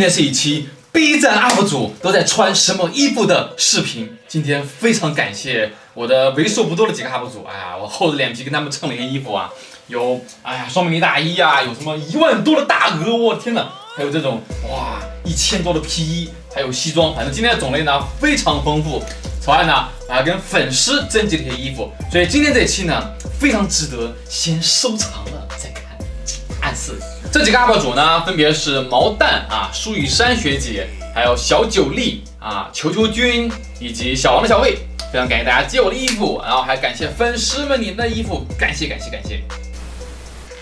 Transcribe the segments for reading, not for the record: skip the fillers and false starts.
天是一期 B 站 UP 主都在穿什么衣服的视频。今天非常感谢我的为数不多的几个 UP 主，我厚着脸皮跟他们蹭了一件衣服啊，有双美呢大衣啊，有什么1万多的大鹅，我天哪，还有这种1000多的皮衣，还有西装，反正今天的种类呢非常丰富。此外呢，我还跟粉丝征集了一些衣服，所以今天这期呢非常值得先收藏了再看。暗示这几个 UP 主呢，分别是毛蛋舒雨山学姐，还有小九力球球君以及小王的小魏。非常感谢大家借我的衣服，然后还感谢粉丝们你们的衣服，感谢。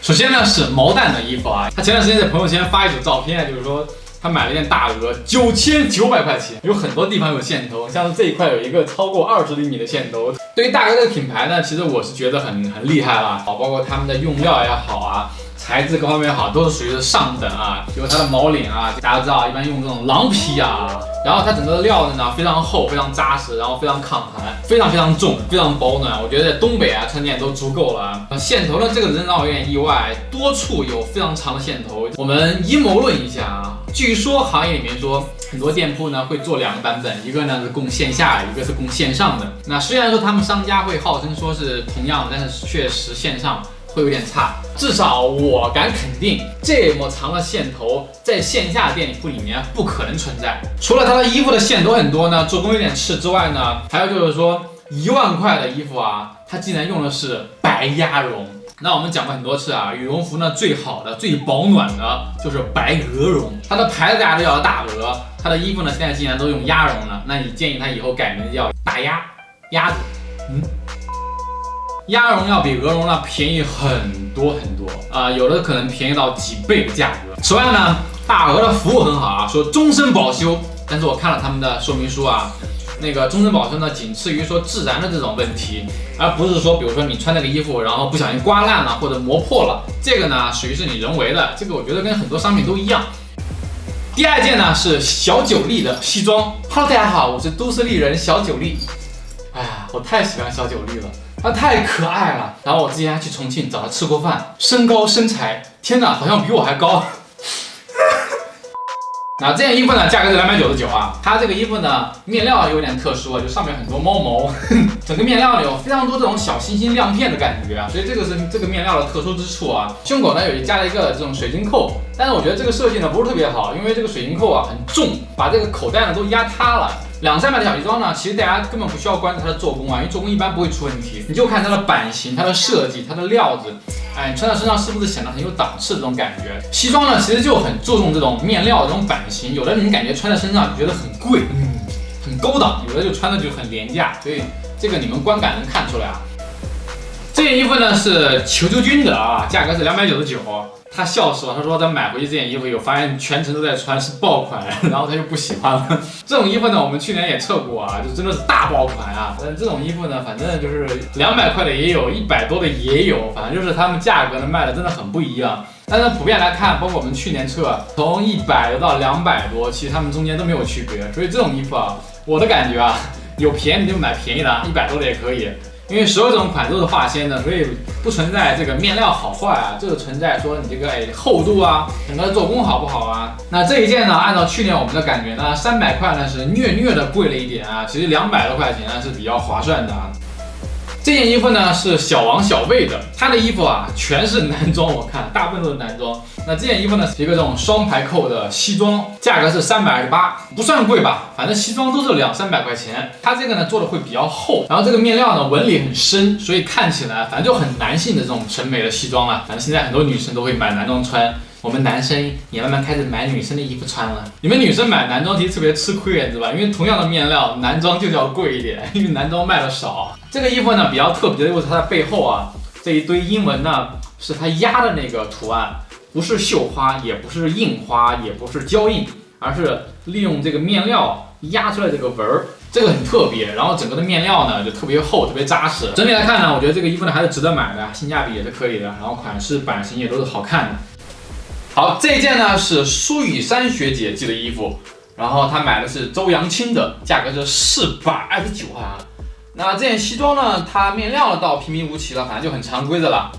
首先呢是毛蛋的衣服他前段时间在朋友圈发一组照片，就是说他买了一件大鹅，9900块钱，有很多地方有线头，像是这一块有一个超过20厘米的线头。对于大鹅这个品牌呢，其实我是觉得很厉害了，包括他们的用料也好材质各方面也好，都是属于上等比如它的毛领大家知道一般用这种狼皮然后它整个的料子呢非常厚、非常扎实，然后非常抗寒，非常重、非常保暖。我觉得在东北穿件都足够了。线头呢，这个真让我有点意外，多处有非常长的线头。我们阴谋论一下据说行业里面说很多店铺呢会做2个版本，一个呢是供线下的，一个是供线上的。那虽然说他们商家会号称说是同样的，但是确实线上会有点差，至少我敢肯定，这么长的线头在线下店铺里面不可能存在。除了它的衣服的线头很多呢，做工有点次之外呢，还有就是说1万块的衣服它竟然用的是白鸭绒。那我们讲过很多次羽绒服呢最好的、最保暖的就是白鹅绒，它的牌子大家都叫大鹅，它的衣服呢现在竟然都用鸭绒了，那你建议它以后改名字叫大鸭子。鸭绒要比鹅绒呢便宜很多有的可能便宜到几倍的价格。此外呢，大鹅的服务很好说终身保修，但是我看了他们的说明书那个终身保修呢仅次于说自燃的这种问题，而不是说比如说你穿那个衣服然后不小心刮烂了或者磨破了，这个呢属于是你人为的，这个我觉得跟很多商品都一样。第二件呢是小九力的西装。Hello， 大家好，我是都市丽人小九力。我太喜欢小九力了，她太可爱了。然后我之前还去重庆找她吃过饭，身高身材，天哪，好像比我还高。那这件衣服呢，价格是299它这个衣服呢，面料有点特殊就上面很多猫毛，整个面料里有非常多这种小星星亮片的感觉所以这个是这个面料的特殊之处胸口呢有加了一个这种水晶扣，但是我觉得这个设计呢不是特别好，因为这个水晶扣很重，把这个口袋呢都压塌了。200-300的小西装呢，其实大家根本不需要关注它的做工因为做工一般不会出问题，你就看它的版型、它的设计、它的料子，你穿在身上是不是显得很有档次这种感觉？西装呢，其实就很注重这种面料、这种版型，有的你感觉穿在身上你觉得很贵，很高档，有的就穿的就很廉价，所以这个你们观感能看出来这件衣服呢是球球君的价格是299。他笑死了，他说他买回去这件衣服以后，发现全程都在穿是爆款，然后他就不喜欢了。这种衣服呢，我们去年也测过就真的是大爆款但这种衣服呢，反正就是200块的也有，100多的也有，反正就是他们价格呢卖的真的很不一样。但是普遍来看，包括我们去年测，从100到200多，其实他们中间都没有区别。所以这种衣服我的感觉有便宜就买便宜的，100多的也可以。因为所有这种款都是化纤的，所以不存在这个面料好坏这个存在说你这个厚度整个做工好不好那这一件呢，按照去年我们的感觉呢，300块呢是略的贵了一点其实200多块钱呢是比较划算的这件衣服呢是小王小魏的，他的衣服全是男装，我看大部分都是男装。那这件衣服呢是一个这种双排扣的西装，价格是328，不算贵吧，反正西装都是200-300块钱。它这个呢做的会比较厚，然后这个面料呢纹理很深，所以看起来反正就很男性的这种审美的西装反正现在很多女生都会买男装穿。我们男生也慢慢开始买女生的衣服穿了。你们女生买男装其实特别吃亏你知道吧？因为同样的面料，男装就是要贵一点，因为男装卖的少。这个衣服呢比较特别的就是它的背后这一堆英文呢是它压的那个图案，不是绣花，也不是印花，也不是胶印，而是利用这个面料压出来这个纹儿。这个很特别，然后整个的面料呢就特别厚、特别扎实。整体来看呢，我觉得这个衣服呢还是值得买的，性价比也是可以的，然后款式、版型也都是好看的。好，这一件呢是舒雨山学姐寄的衣服，然后她买的是周扬青的，价格是429那这件西装呢，它面料倒平平无奇了，反正就很常规的了。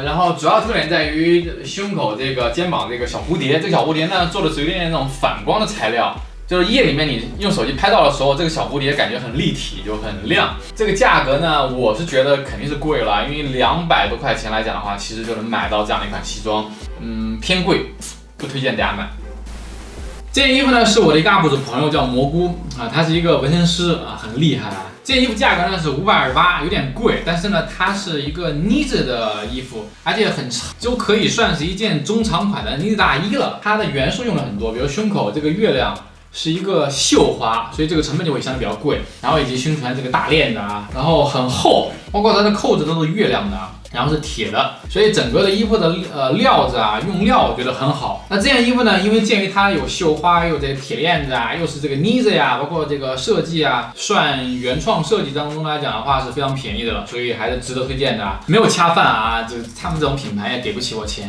然后主要特点在于胸口这个、肩膀这个小蝴蝶，这个小蝴蝶呢做的是有点那种反光的材料，就是夜里面你用手机拍照的时候，这个小蝴蝶感觉很立体，就很亮。这个价格呢，我是觉得肯定是贵了，因为200多块钱来讲的话，其实就能买到这样的一款西装，偏贵，不推荐大家买。这件衣服呢是我的一个 UP 主朋友叫蘑菇啊，他是一个纹身师啊，很厉害啊。这件衣服价格呢是528，有点贵，但是呢它是一个呢子的衣服，而且很长，就可以算是一件中长款的呢子大衣了。它的元素用了很多，比如胸口这个月亮是一个绣花，所以这个成本就会相对比较贵。然后以及胸前这个大链的啊，然后很厚，包括它的扣子都是月亮的。然后是铁的，所以整个的衣服的料子啊，用料我觉得很好。那这件衣服呢，因为鉴于它有绣花，又有这个铁链子啊，又是这个呢子呀，包括这个设计啊，算原创设计当中来讲的话是非常便宜的了，所以还是值得推荐的啊，没有恰饭啊，就他们这种品牌也给不起我钱。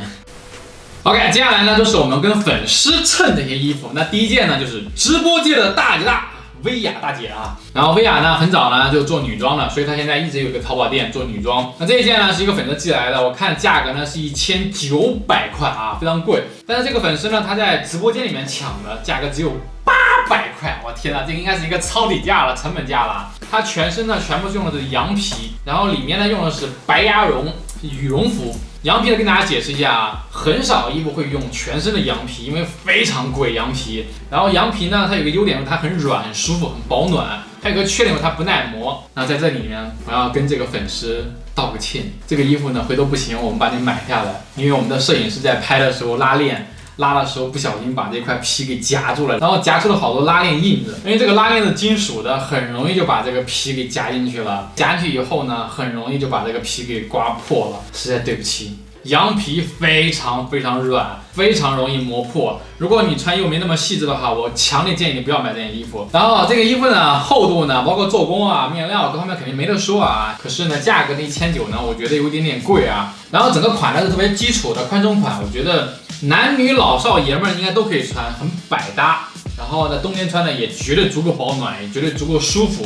OK， 接下来呢就是我们跟粉丝蹭这些衣服。那第一件呢就是直播界的大姐大。薇娅大姐啊，然后薇娅呢很早呢就做女装了，所以她现在一直有一个淘宝店做女装。那这一件呢是一个粉丝寄来的，我看价格呢是1900块啊，非常贵。但是这个粉丝呢他在直播间里面抢的价格只有800块，我天哪，这个应该是一个超底价了，成本价了。它全身呢全部是用的是羊皮，然后里面呢用的是白鸭绒羽绒服。羊皮呢跟大家解释一下啊，很少衣服会用全身的羊皮，因为非常贵羊皮。然后羊皮呢，它有个优点，它很软、很舒服、很保暖。还有个缺点，它不耐磨。那在这里面，我要跟这个粉丝道个歉，这个衣服呢回头不行，我们把你买下来，因为我们的摄影师在拍的时候拉链。拉的时候不小心把这块皮给夹住了，然后夹出了好多拉链印子。因为这个拉链是金属的，很容易就把这个皮给夹进去了。夹进去以后呢，很容易就把这个皮给刮破了，实在对不起。羊皮非常软，非常容易磨破。如果你穿又没那么细致的话，我强烈建议你不要买这件衣服。然后这个衣服呢，厚度呢，包括做工啊、面料各方面肯定没得说啊。可是呢，价格的1900呢，我觉得有一点点贵啊。然后整个款呢是特别基础的宽松款，我觉得男女老少爷们应该都可以穿，很百搭。然后呢，冬天穿呢也绝对足够保暖，也绝对足够舒服。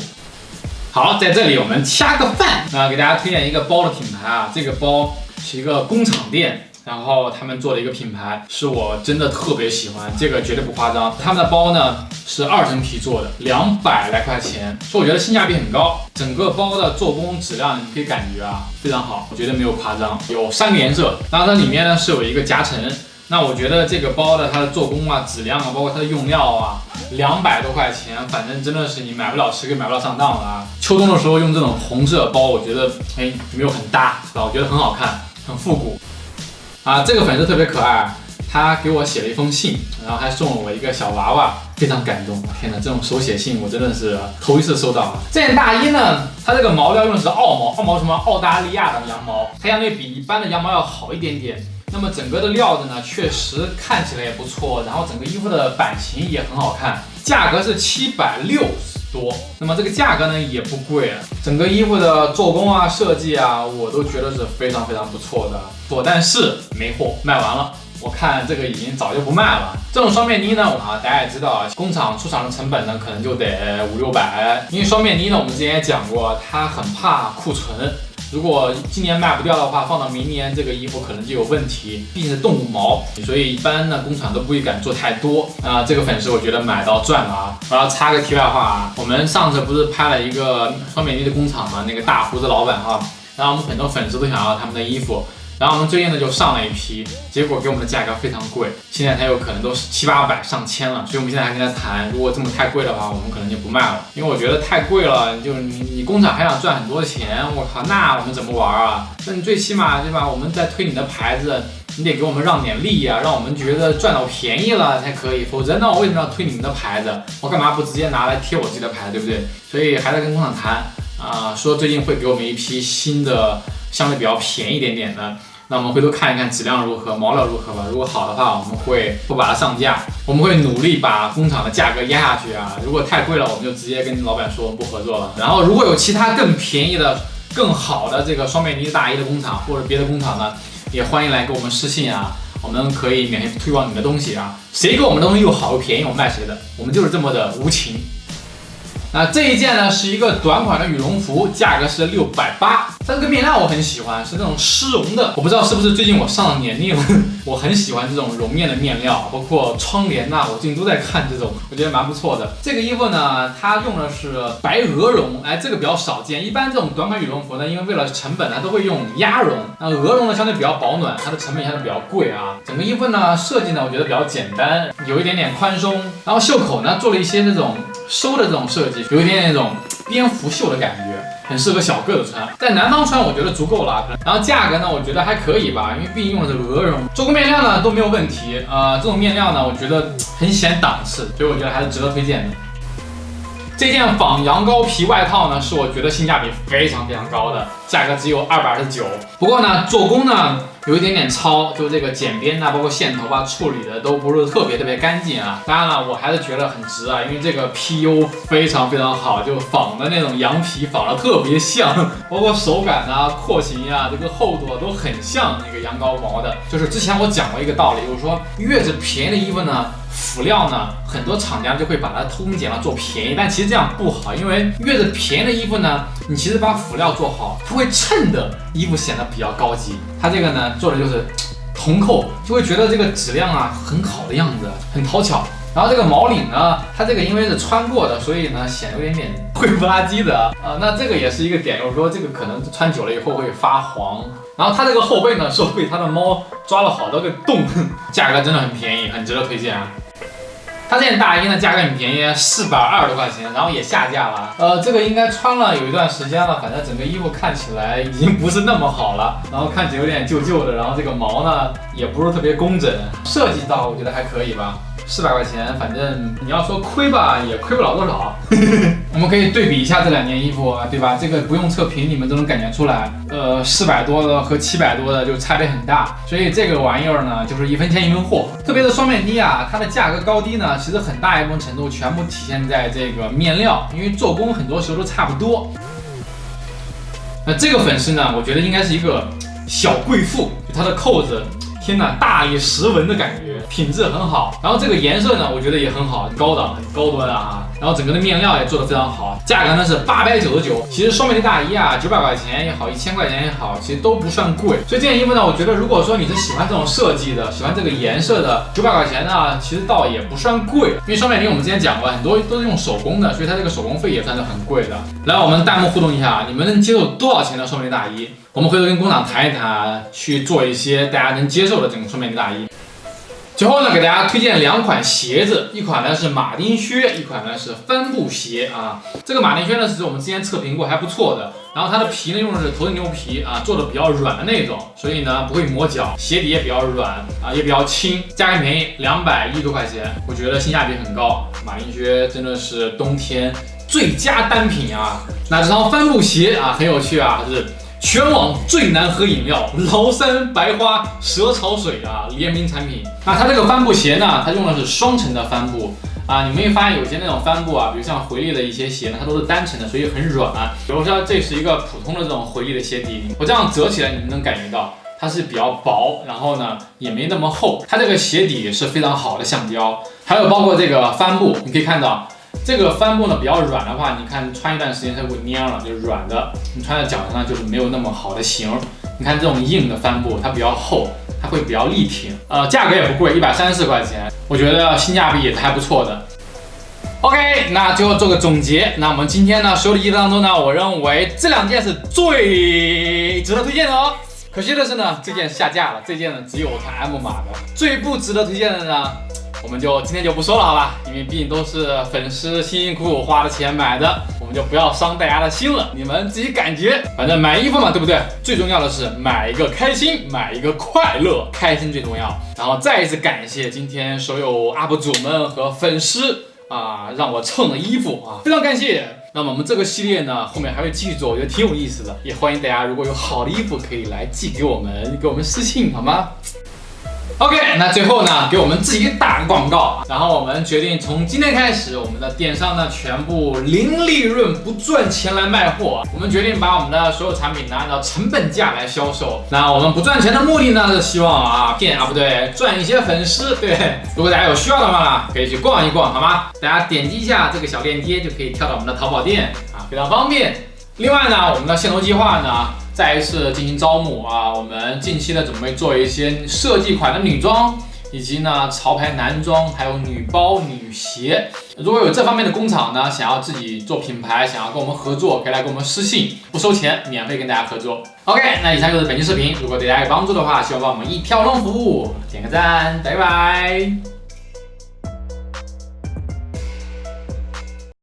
好，在这里我们掐个饭，给大家推荐一个包的品牌啊，这个包是一个工厂店，然后他们做的一个品牌，是我真的特别喜欢，这个绝对不夸张。他们的包呢是2层皮做的，200来块钱，所以我觉得性价比很高。整个包的做工质量你可以感觉啊非常好，我觉得没有夸张。有3个颜色，然后它里面呢是有一个夹层。那我觉得这个包的它的做工啊、质量啊，包括它的用料啊，200多块钱，反正真的是你买不了吃亏，买不了上当了啊。秋冬的时候用这种红色包，我觉得没有很搭，是吧？我觉得很好看。很复古啊！这个粉丝特别可爱，他给我写了一封信，然后还送了我一个小娃娃，非常感动。天哪，这种手写信我真的是头一次收到啊！这件大衣呢，它这个毛料用的是澳毛，什么？澳大利亚的羊毛，它相对比一般的羊毛要好一点点。那么整个的料子呢，确实看起来也不错，然后整个衣服的版型也很好看，价格是760多。那么这个价格呢也不贵啊，整个衣服的做工啊、设计啊，我都觉得是非常不错的。但是没货，卖完了。我看这个已经早就不卖了。这种双面呢，大家也知道啊，工厂出厂的成本呢可能就得500-600，因为双面呢我们之前也讲过，它很怕库存。如果今年卖不掉的话，放到明年这个衣服可能就有问题，毕竟是动物毛，所以一般呢工厂都不会敢做太多啊。这个粉丝我觉得买到赚了啊！我要插个题外话啊，我们上次不是拍了一个双美丽的工厂嘛，那个大胡子老板哈，然后我们很多粉丝都想要他们的衣服。然后我们最近呢就上了一批，结果给我们的价格非常贵，现在它有可能都是700-800上千了，所以我们现在还跟他谈，如果这么太贵的话，我们可能就不卖了，因为我觉得太贵了，就你工厂还想赚很多钱，我靠，那我们怎么玩啊？那你最起码对吧？我们在推你的牌子，你得给我们让点利啊，让我们觉得赚到便宜了才可以，否则那我为什么要推你们的牌子？我干嘛不直接拿来贴我自己的牌，对不对？所以还在跟工厂谈啊，说最近会给我们一批新的。相对比较便宜一点点的，那我们回头看一看质量如何，毛料如何吧。如果好的话，我们会不把它上架，我们会努力把工厂的价格压下去啊。如果太贵了，我们就直接跟老板说不合作了。然后如果有其他更便宜的、更好的这个双面呢大衣的工厂或者别的工厂呢，也欢迎来给我们私信啊，我们可以免费推广你的东西啊。谁给我们的东西又好又便宜，我们卖谁的，我们就是这么的无情。那这一件呢是一个短款的羽绒服，价格是680。它这个面料我很喜欢，是那种丝绒的。我不知道是不是最近我上了年龄了，我很喜欢这种绒面的面料，包括窗帘呐，我最近都在看这种，我觉得蛮不错的。这个衣服呢，它用的是白鹅绒，哎，这个比较少见。一般这种短款羽绒服呢，因为为了成本呢，都会用鸭绒。那鹅绒呢，相对比较保暖，它的成本相对比较贵啊。整个衣服呢，设计呢，我觉得比较简单，有一点点宽松，然后袖口呢做了一些这种收的这种设计，有一点点那种蝙蝠袖的感觉。很适合小个子穿，在南方穿我觉得足够了。然后价格呢，我觉得还可以吧，因为毕竟用的是鹅绒，做工面料呢都没有问题。这种面料呢，我觉得很显档次，所以我觉得还是值得推荐的。这件仿羊羔皮外套呢，是我觉得性价比非常高的，价格只有229。不过呢，做工呢有一点点糙，就这个剪边呐，包括线头啊处理的都不是特别干净啊。当然了，我还是觉得很值啊，因为这个 PU 非常好，就仿的那种羊皮仿的特别像，包括手感啊、廓形啊、这个厚度啊都很像那个羊羔毛的。就是之前我讲过一个道理，就是说越是便宜的衣服呢，辅料呢，很多厂家就会把它偷工减料做便宜，但其实这样不好，因为越是便宜的衣服呢，你其实把辅料做好，它会衬的衣服显得比较高级。它这个呢做的就是铜扣，就会觉得这个质量啊很好的样子，很讨巧。然后这个毛领呢，它这个因为是穿过的，所以呢显得有点灰不拉几的啊。那这个也是一个点，就是说这个可能穿久了以后会发黄。然后它这个后背呢，是被它的猫抓了好多个洞，价格真的很便宜，很值得推荐啊。它这件大衣呢，价格很便宜，420多块钱，然后也下架了。这个应该穿了有一段时间了，反正整个衣服看起来已经不是那么好了，然后看起来有点旧的，然后这个毛呢也不是特别工整，设计倒我觉得还可以吧。400块钱，反正你要说亏吧，也亏不了多少。我们可以对比一下这2件衣服，对吧？这个不用测评，你们都能感觉出来。400多的和700多的就差别很大，所以这个玩意儿呢，就是1分钱1分货。特别是双面的啊，它的价格高低呢，其实很大一部分程度全部体现在这个面料，因为做工很多时候都差不多。那这个粉丝呢，我觉得应该是一个小贵妇，就它的扣子。天呐，大理石纹的感觉，品质很好。然后这个颜色呢，我觉得也很好，很高档，很高端啊。然后整个的面料也做得非常好，价格呢是899。其实双面的大衣啊，900块钱也好，1000块钱也好，其实都不算贵。所以这件衣服呢，我觉得如果说你是喜欢这种设计的，喜欢这个颜色的，900块钱呢，其实倒也不算贵。因为双面领我们之前讲过，很多都是用手工的，所以它这个手工费也算是很贵的。来，我们弹幕互动一下，你们能接受多少钱的双面大衣？我们回头跟工厂谈一谈，去做一些大家能接受的这种双面大衣。最后呢，给大家推荐2款鞋子，一款呢是马丁靴，一款呢是帆布鞋啊。这个马丁靴呢是我们之前测评过还不错的，然后它的皮呢用的是头等牛皮啊，做的比较软的那种，所以呢不会磨脚，鞋底也比较软啊，也比较轻，价格便宜，210多块钱，我觉得性价比很高。马丁靴真的是冬天最佳单品啊。那这双帆布鞋啊很有趣啊，是全网最难喝饮料崂山白花蛇草水啊联名产品。那它这个帆布鞋呢，它用的是双层的帆布啊，你们会发现有些那种帆布啊，比如像回力的一些鞋呢，它都是单层的，所以很软。比如说这是一个普通的这种回力的鞋底，我这样折起来，你们能感觉到它是比较薄，然后呢也没那么厚。它这个鞋底是非常好的橡胶，还有包括这个帆布，你可以看到。这个帆布呢比较软的话，你看穿一段时间它会蔫了，就是软的。你穿在脚上呢就是没有那么好的型。你看这种硬的帆布，它比较厚，它会比较力挺。价格也不贵，134块钱，我觉得性价比也是还不错的。OK， 那最后做个总结。那我们今天呢所有的衣服当中呢，我认为这2件是最值得推荐的哦。可惜的是呢，这件下架了，这件呢只有它 M 码的。最不值得推荐的呢，我们今天就不说了，好吧？因为毕竟都是粉丝辛辛苦苦花的钱买的，我们就不要伤大家的心了。你们自己感觉，反正买衣服嘛，对不对？最重要的是买一个开心，买一个快乐，开心最重要。然后再一次感谢今天所有 UP 主们和粉丝啊，让我蹭的衣服啊，非常感谢。那么我们这个系列呢，后面还会继续做，我觉得挺有意思的。也欢迎大家如果有好的衣服，可以来寄给我们私信，好吗？OK， 那最后呢，给我们自己打个广告。然后我们决定从今天开始，我们的电商呢全部零利润，不赚钱来卖货。我们决定把我们的所有产品呢按照成本价来销售。那我们不赚钱的目的呢是希望不对，赚一些粉丝。对，如果大家有需要的话呢，可以去逛一逛，好吗？大家点击一下这个小链接就可以跳到我们的淘宝店啊，非常方便。另外呢，我们的限流计划呢。再一次进行招募啊。我们近期呢准备做一些设计款的女装，以及呢潮牌男装，还有女包、女鞋。如果有这方面的工厂呢，想要自己做品牌，想要跟我们合作，可以来给我们私信，不收钱，免费跟大家合作。OK， 那以上就是本期视频，如果对大家有帮助的话，希望帮我们一条龙服务，点个赞，拜拜。